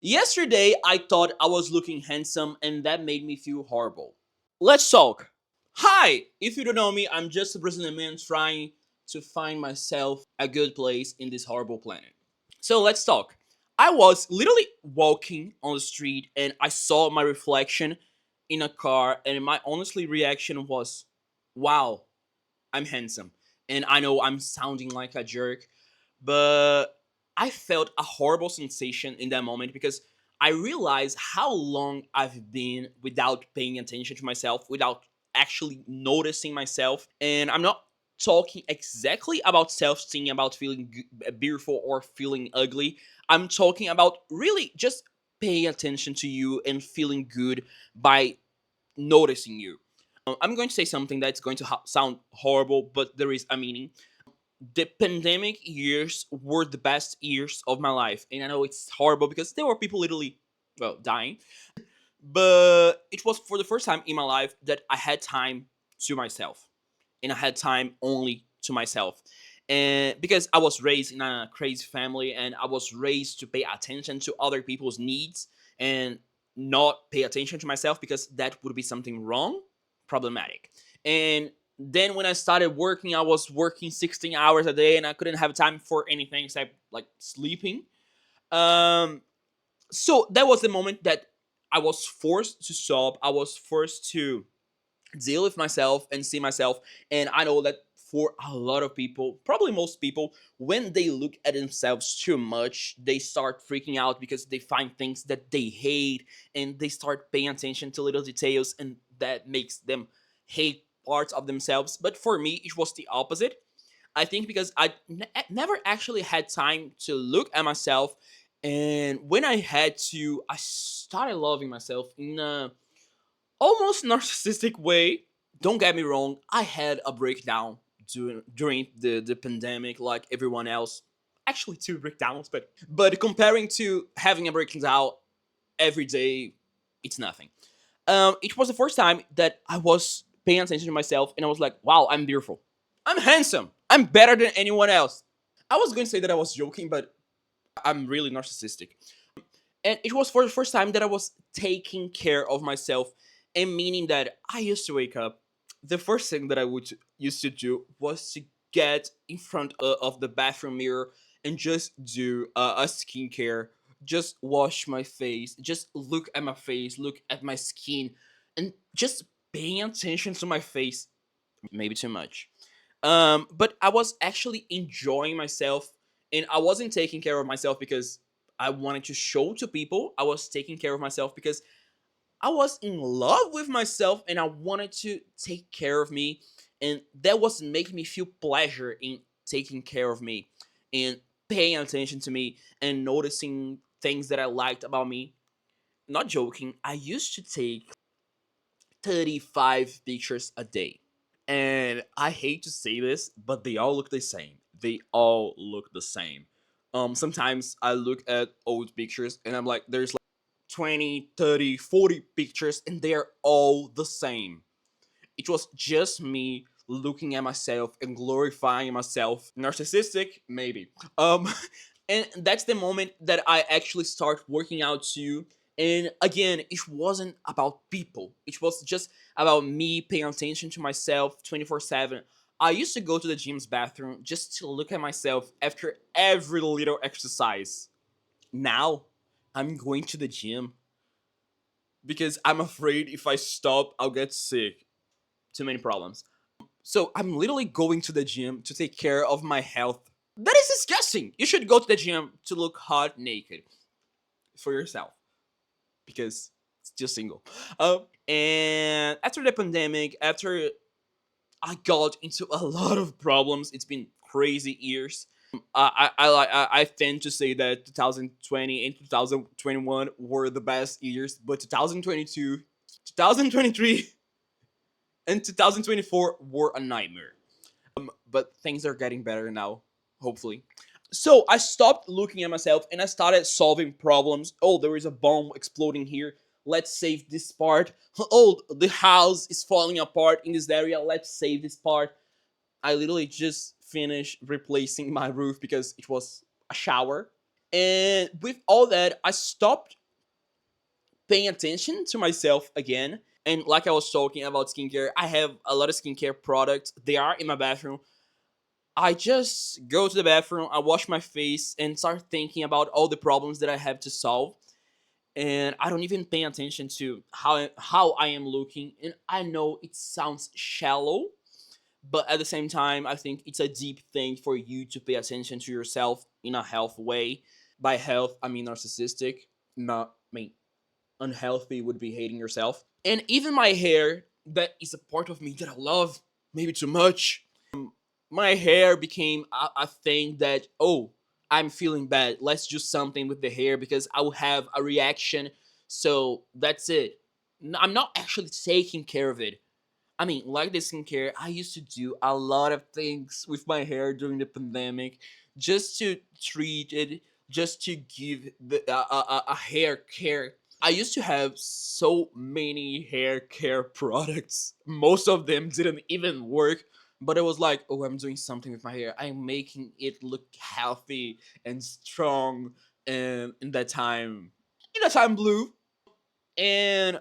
Yesterday, I thought I was looking handsome, and that made me feel horrible. Let's talk. Hi! If you don't know me, I'm just a Brazilian man trying to find myself a good place in this horrible planet. So let's talk. I was literally walking on the street and I saw my reflection in a car, and my honestly reaction was, wow, I'm handsome. And I know I'm sounding like a jerk, but I felt a horrible sensation in that moment because I realized how long I've been without paying attention to myself, without actually noticing myself. And I'm not talking exactly about self esteem, about feeling beautiful or feeling ugly. I'm talking about really just paying attention to you and feeling good by noticing you. I'm going to say something that's going to sound horrible, but there is a meaning. The pandemic years were the best years of my life, and I know it's horrible because there were people literally, well, dying. But it was for the first time in my life that I had time to myself, and I had time only to myself. And because I was raised in a crazy family, and I was raised to pay attention to other people's needs and not pay attention to myself because that would be something wrong, problematic. And then when I started working, I was working 16 hours a day and I couldn't have time for anything except like sleeping. Um, so that was the moment that I was forced to stop. I was forced to deal with myself and see myself. And I know that for a lot of people, probably most people, when they look at themselves too much, they start freaking out because they find things that they hate, and they start paying attention to little details, and that makes them hate parts of themselves. But for me, it was the opposite. I think because I never actually had time to look at myself, and when I had to, I started loving myself in a almost narcissistic way. Don't get me wrong, I had a breakdown during the pandemic like everyone else. Actually, two breakdowns, but comparing to having a breakdown every day, it's nothing. It was the first time that I was paying attention to myself, and I was like, wow, I'm beautiful. I'm handsome. I'm better than anyone else. I was going to say that I was joking, but I'm really narcissistic. And it was for the first time that I was taking care of myself, and meaning that I used to wake up. The first thing that I would used to do was to get in front of the bathroom mirror and just do a skincare, just wash my face, just look at my face, look at my skin, and just paying attention to my face. Maybe too much. But I was actually enjoying myself, and I wasn't taking care of myself because I wanted to show to people. I was taking care of myself because I was in love with myself, and I wanted to take care of me, and that was making me feel pleasure in taking care of me and paying attention to me and noticing things that I liked about me. Not joking, I used to take 35 pictures a day. And I hate to say this, but they all look the same. They all look the same. Sometimes I look at old pictures and I'm like, there's like 20, 30, 40 pictures and they're all the same. It was just me looking at myself and glorifying myself. Narcissistic, maybe. And that's the moment that I actually start working out too. And again, it wasn't about people. It was just about me paying attention to myself 24/7. I used to go to the gym's bathroom just to look at myself after every little exercise. Now, I'm going to the gym because I'm afraid if I stop, I'll get sick. Too many problems. So I'm literally going to the gym to take care of my health. That is disgusting. You should go to the gym to look hot naked for yourself because it's just single. And after the pandemic, after I got into a lot of problems, it's been crazy years. I tend to say that 2020 and 2021 were the best years, but 2022, 2023, and 2024 were a nightmare. But things are getting better now, hopefully. So I stopped looking at myself and I started solving problems. Oh, there is a bomb exploding here. Let's save this part. Oh, the house is falling apart in this area. Let's save this part. I literally just finished replacing my roof because it was a shower. And with all that, I stopped paying attention to myself again. And like I was talking about skincare, I have a lot of skincare products. They are in my bathroom. I just go to the bathroom, I wash my face, and start thinking about all the problems that I have to solve. And I don't even pay attention to how I am looking. And I know it sounds shallow, but at the same time, I think it's a deep thing for you to pay attention to yourself in a health way. By health, I mean narcissistic. Not, I mean, unhealthy would be hating yourself. And even my hair, that is a part of me that I love, maybe too much. My hair became a thing that, oh, I'm feeling bad. Let's do something with the hair because I will have a reaction. So that's it. I'm not actually taking care of it. I mean, like the skincare, I used to do a lot of things with my hair during the pandemic just to treat it, just to give a hair care. I used to have so many hair care products. Most of them didn't even work, but it was like, oh, I'm doing something with my hair. I'm making it look healthy and strong. And in that time, blue. And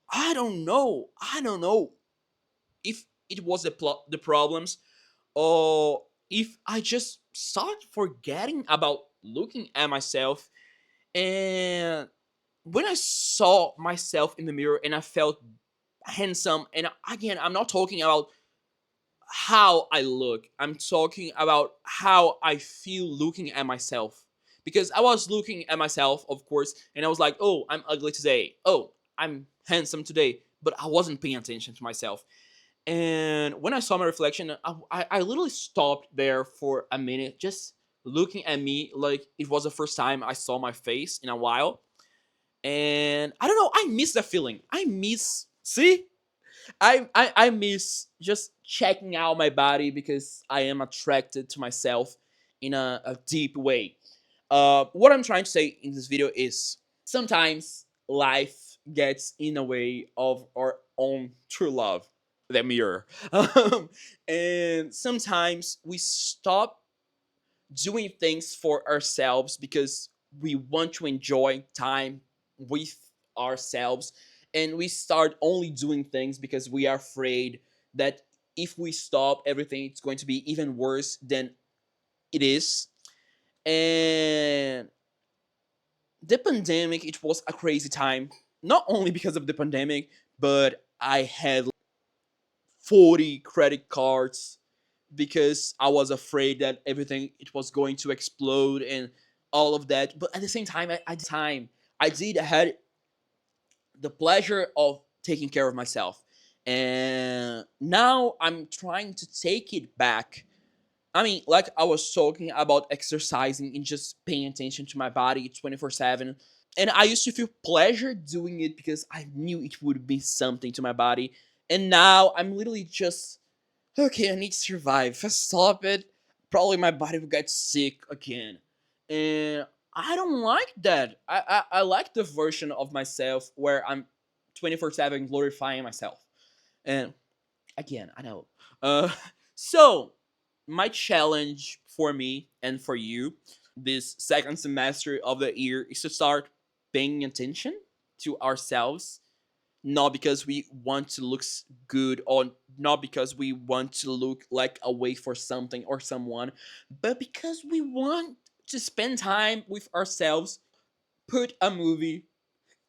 I don't know if it was the problems or if I just started forgetting about looking at myself. And when I saw myself in the mirror and I felt handsome, and again, I'm not talking about how I look, I'm talking about how I feel looking at myself. Because I was looking at myself, of course, and I was like, oh, I'm ugly today. Oh, I'm handsome today. But I wasn't paying attention to myself. And when I saw my reflection, I literally stopped there for a minute, just looking at me like it was the first time I saw my face in a while. And I don't know, I miss that feeling. I miss, see, I miss just checking out my body because I am attracted to myself in a deep way. What I'm trying to say in this video is sometimes life gets in the way of our own true love, the mirror. And sometimes we stop doing things for ourselves because we want to enjoy time with ourselves, and we start only doing things because we are afraid that if we stop everything it's going to be even worse than it is. And the pandemic, it was a crazy time, not only because of the pandemic, but I had 40 credit cards because I was afraid that everything it was going to explode and all of that. But at the same time, I did had the pleasure of taking care of myself, and now I'm trying to take it back. I mean, like I was talking about exercising and just paying attention to my body 24/7. And I used to feel pleasure doing it because I knew it would be something to my body. And now I'm literally just, okay, I need to survive. If I stop it, probably my body will get sick again. And I don't like that. I like the version of myself where I'm 24/7 glorifying myself. And again, I know. Uh, so, my challenge for me and for you this second semester of the year is to start paying attention to ourselves, not because we want to look good or not because we want to look like a way for something or someone, but because we want to spend time with ourselves, put a movie,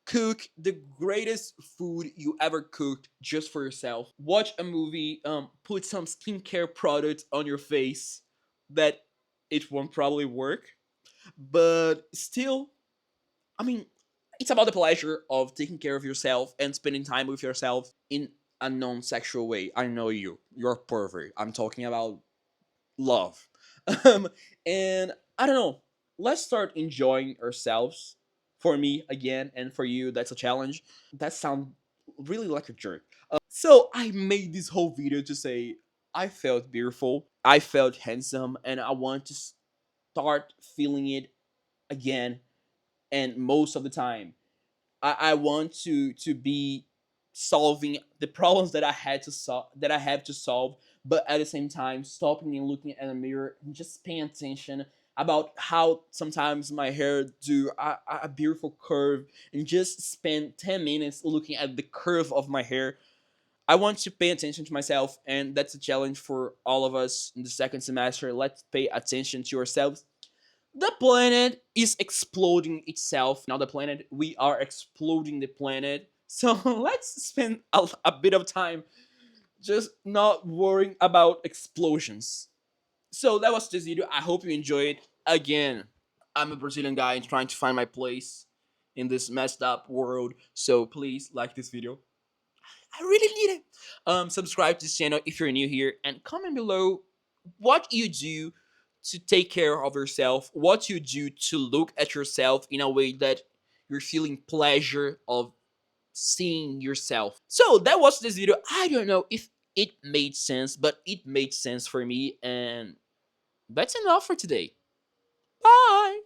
cook the greatest food you ever cooked just for yourself, watch a movie, put some skincare product on your face that it won't probably work, but still, I mean, it's about the pleasure of taking care of yourself and spending time with yourself in a non-sexual way. I know you're a pervert. I'm talking about love. um, and I don't know. Let's start enjoying ourselves. For me, again, and for you, that's a challenge. That sounds really like a jerk. So I made this whole video to say I felt beautiful, I felt handsome, and I want to start feeling it again. And most of the time, I want to be solving the problems that I had to solve that I have to solve, but at the same time stopping and looking at a mirror and just paying attention about how sometimes my hair do a beautiful curve, and just spend 10 minutes looking at the curve of my hair. I want to pay attention to myself, and that's a challenge for all of us in the second semester. Let's pay attention to ourselves. The planet is exploding itself. Not the planet, we are exploding the planet. So let's spend a bit of time just not worrying about explosions. So that was this video. I hope you enjoyed. Again, I'm a Brazilian guy trying to find my place in this messed up world. So please like this video. I really need it. Subscribe to this channel if you're new here, and comment below what you do to take care of yourself, what you do to look at yourself in a way that you're feeling pleasure of seeing yourself. So that was this video. I don't know if it made sense, but it made sense for me, and that's enough for today. Bye!